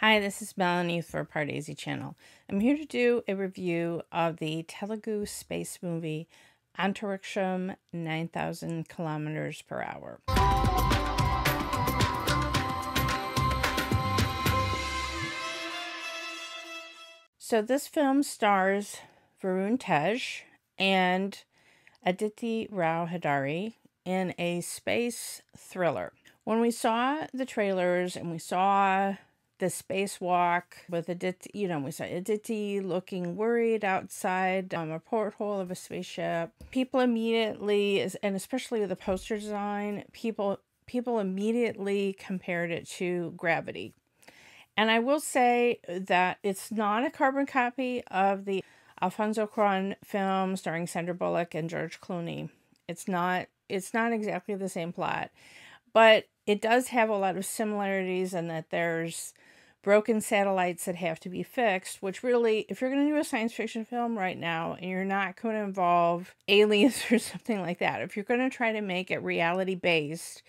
Hi, this is Melanie for Pardesi channel. I'm here to do a review of the Telugu space movie Antariksham 9,000 kilometers per hour. So this film stars Varun Tej and Aditi Rao Hydari in a space thriller. When we saw the trailers and we saw the spacewalk with Aditi, we saw Aditi looking worried outside a porthole of a spaceship. People immediately, and especially with the poster design, people immediately compared it to Gravity. And I will say that it's not a carbon copy of the Alfonso Cuarón film starring Sandra Bullock and George Clooney. It's not exactly the same plot, but it does have a lot of similarities in that there's broken satellites that have to be fixed, which really, if you're going to do a science fiction film right now and you're not going to involve aliens or something like that, if you're going to try to make it reality based,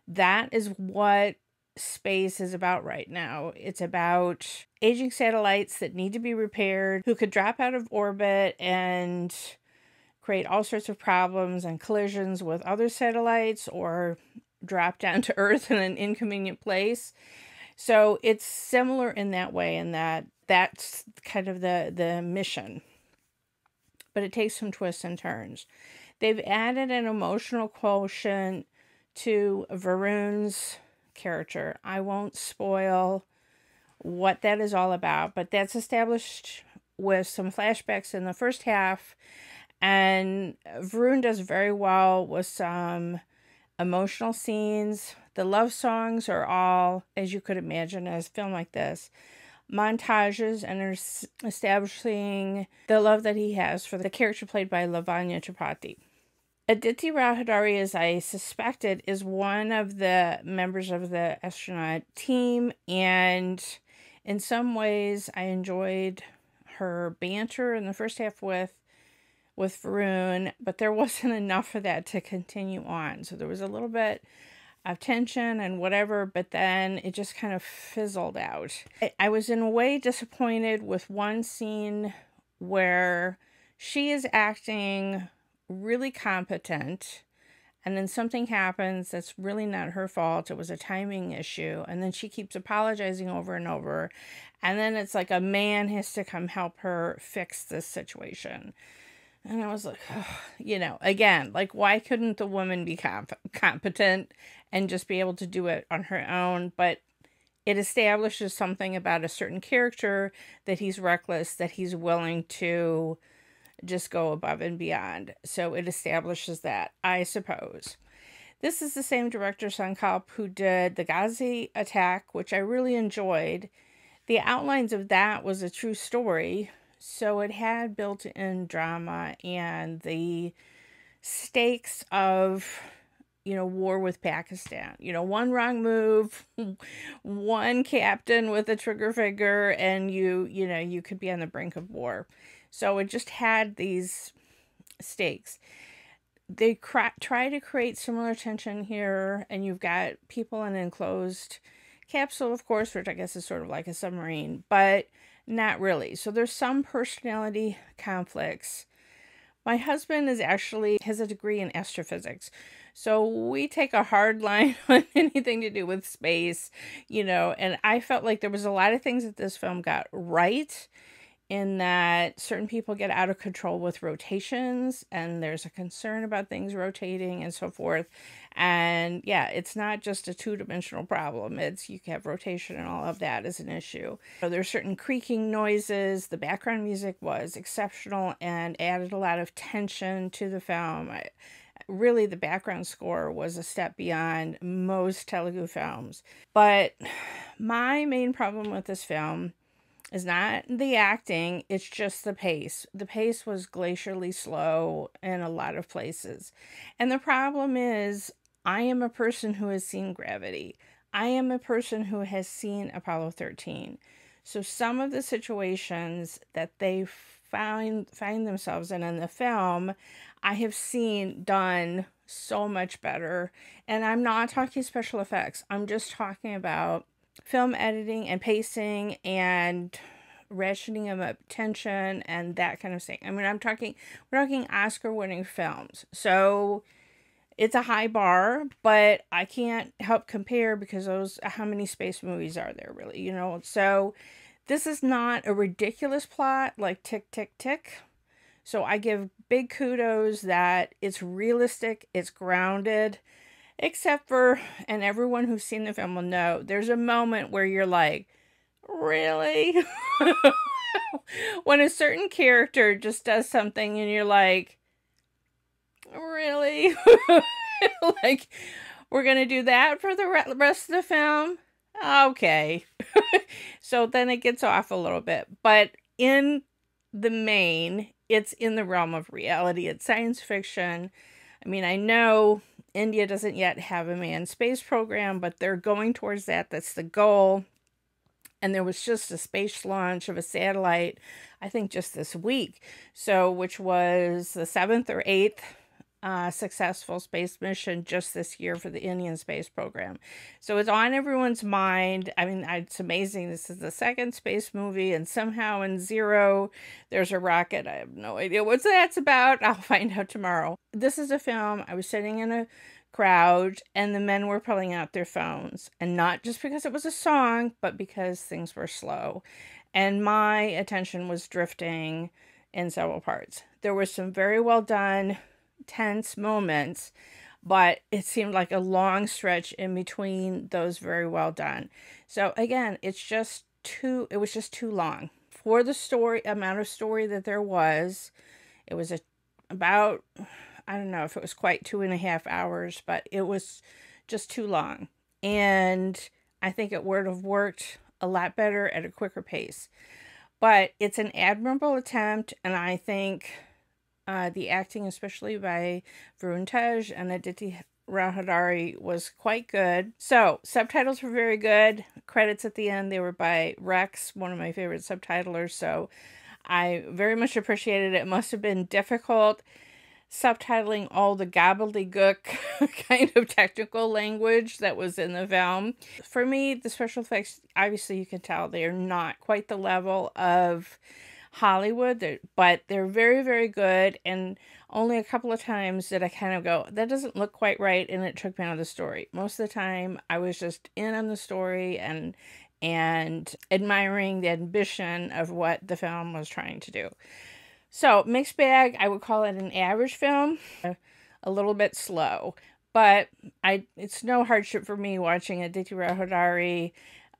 that is what space is about right now. It's about aging satellites that need to be repaired, who could drop out of orbit and create all sorts of problems and collisions with other satellites or drop down to Earth in an inconvenient place. So it's similar in that way, in that that's kind of the mission. But it takes some twists and turns. They've added an emotional quotient to Varun's character. I won't spoil what that is all about, but that's established with some flashbacks in the first half. And Varun does very well with some emotional scenes. The love songs are all, as you could imagine, as a film like this, montages and are establishing the love that he has for the character played by Lavanya Tripathi. Aditi Rao Hydari, as I suspected, is one of the members of the astronaut team, and in some ways I enjoyed her banter in the first half with Varun, but there wasn't enough of that to continue on. So there was a little bit of tension and whatever, but then it just kind of fizzled out. I was in a way disappointed with one scene where she is acting really competent, and then something happens that's really not her fault. It was a timing issue, and then she keeps apologizing over and over, and then it's like a man has to come help her fix this situation. And I was like, oh, again, like, why couldn't the woman be competent and just be able to do it on her own? But it establishes something about a certain character, that he's reckless, that he's willing to just go above and beyond. So it establishes that, I suppose. This is the same director, Sankalp, who did the Ghazi attack, which I really enjoyed. The outlines of that was a true story. So it had built-in drama and the stakes of, war with Pakistan. One wrong move, one captain with a trigger finger, and you could be on the brink of war. So it just had these stakes. They try to create similar tension here, and you've got people in an enclosed capsule, of course, which I guess is sort of like a submarine, but not really. So there's some personality conflicts. My husband has a degree in astrophysics. So we take a hard line on anything to do with space, and I felt like there was a lot of things that this film got right, in that certain people get out of control with rotations, and there's a concern about things rotating and so forth. And yeah, it's not just a two-dimensional problem. You have rotation, and all of that is an issue. So there's certain creaking noises. The background music was exceptional and added a lot of tension to the film. Really, the background score was a step beyond most Telugu films. But my main problem with this film is not the acting, it's just the pace. The pace was glacially slow in a lot of places. And the problem is, I am a person who has seen Gravity. I am a person who has seen Apollo 13. So some of the situations that they find themselves in the film, I have seen done so much better. And I'm not talking special effects. I'm just talking about film editing and pacing and ratcheting of up tension and that kind of thing. I mean, we're talking Oscar-winning films. So it's a high bar, but I can't help compare because how many space movies are there really, you know? So this is not a ridiculous plot like Tick, Tick, Tick. So I give big kudos that it's realistic, it's grounded, except for, and everyone who's seen the film will know, there's a moment where you're like, really? When a certain character just does something and you're like, really? Like, we're going to do that for the rest of the film? Okay. So then it gets off a little bit. But in the main, it's in the realm of reality. It's science fiction. I mean, I know India doesn't yet have a manned space program, but they're going towards that. That's the goal. And there was just a space launch of a satellite, I think just this week. So, which was the 7th or 8th successful space mission just this year for the Indian space program. So it's on everyone's mind. I mean, it's amazing. This is the second space movie, and somehow in Zero, there's a rocket. I have no idea what that's about. I'll find out tomorrow. This is a film. I was sitting in a crowd, and the men were pulling out their phones, and not just because it was a song, but because things were slow, and my attention was drifting in several parts. There was some very well done tense moments, but it seemed like a long stretch in between those very well done. So again, it was just too long for the amount of story that there was. It was about, I don't know if it was quite 2.5 hours, but it was just too long. And I think it would have worked a lot better at a quicker pace. But it's an admirable attempt, and I think the acting, especially by Varun Tej and Aditi Rao Hydari, was quite good. So, subtitles were very good. Credits at the end, they were by Rex, one of my favorite subtitlers. So, I very much appreciated it. It must have been difficult subtitling all the gobbledygook kind of technical language that was in the film. For me, the special effects, obviously you can tell they are not quite the level of Hollywood, but they're very, very good, and only a couple of times did I kind of go, that doesn't look quite right, and it took me out of the story. Most of the time, I was just in on the story and admiring the ambition of what the film was trying to do. So, mixed bag, I would call it an average film, a little bit slow, but it's no hardship for me watching Aditi Rao Hydari,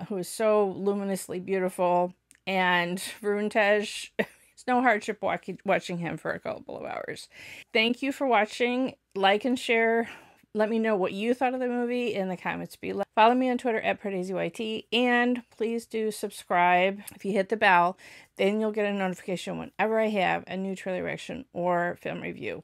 who is so luminously beautiful, and Varun Tej. It's no hardship watching him for a couple of hours. Thank you for watching. Like and share. Let me know what you thought of the movie in the comments below. Follow me on Twitter at PardesyYT, and please do subscribe. If you hit the bell, then you'll get a notification whenever I have a new trailer reaction or film review.